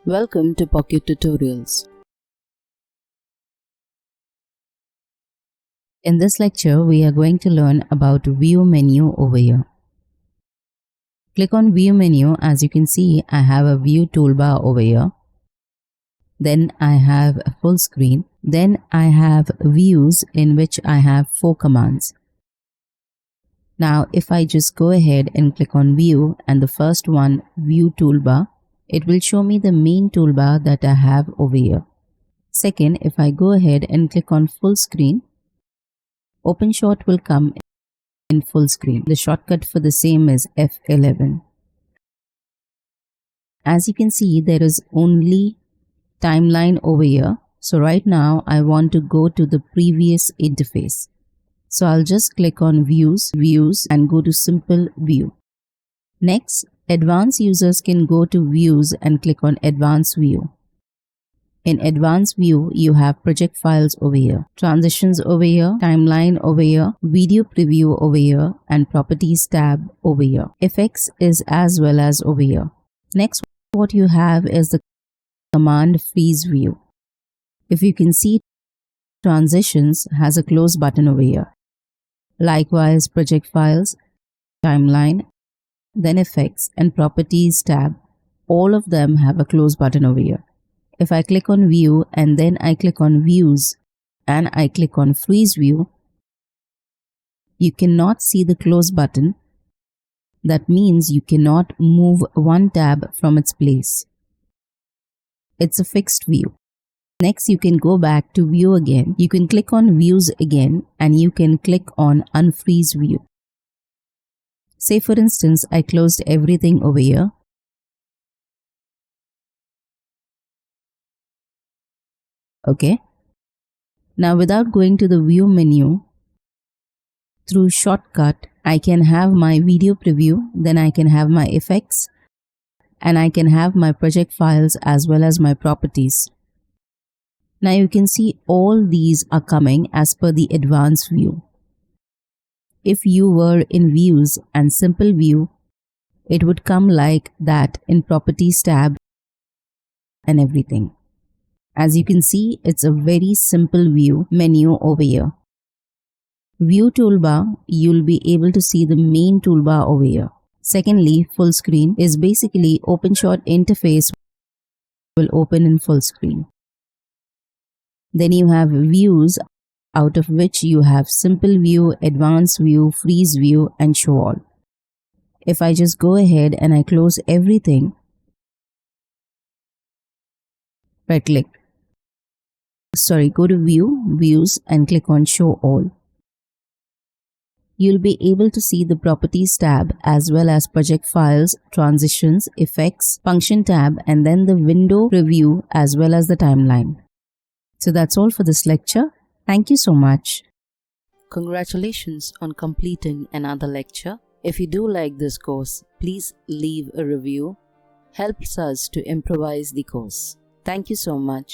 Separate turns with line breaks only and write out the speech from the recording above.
Welcome to Pocket Tutorials. In this lecture, we are going to learn about View menu over here. Click on View menu. As you can see, I have a View toolbar over here. Then I have a full screen. Then I have views in which I have 4 commands. Now, if I just go ahead and click on View and the first one, View toolbar, it will show me the main toolbar that I have over here. Second, if I go ahead and click on full screen, OpenShot will come in full screen. The shortcut for the same is F11. As you can see, there is only timeline over here. So right now I want to go to the previous interface. So I'll just click on views and go to simple view. Next, advanced users can go to views and click on advanced view. In advanced view, you have project files over here, transitions over here, timeline over here, video preview over here, and properties tab over here. Effects is as well as over here. Next, what you have is the command freeze view. If you can see, transitions has a close button over here. Likewise, project files, timeline, then effects and properties tab, all of them have a close button over here. If I click on view and then I click on views and I click on freeze view, you cannot see the close button. That means you cannot move one tab from its place. It's a fixed view. Next, you can go back to view again. You can click on views again and you can click on unfreeze view. Say for instance, I closed everything over here. Okay. Now without going to the view menu, through shortcut, I can have my video preview, then I can have my effects, and I can have my project files as well as my properties. Now you can see all these are coming as per the advanced view. If you were in views and simple view, it would come like that in properties tab and everything. As you can see, it's a very simple view menu over here. View toolbar, you'll be able to see the main toolbar over here. Secondly, full screen is basically OpenShot interface will open in full screen. Then you have views, out of which you have simple view, advanced view, freeze view, and show all. If I just go ahead and I close everything, right click, go to view, views, and click on show all. You'll be able to see the properties tab as well as project files, transitions, effects, function tab, and then the window preview as well as the timeline. So that's all for this lecture. Thank you so much. Congratulations on completing another lecture. If you do like this course, please leave a review. Helps us to improvise the course. Thank you so much.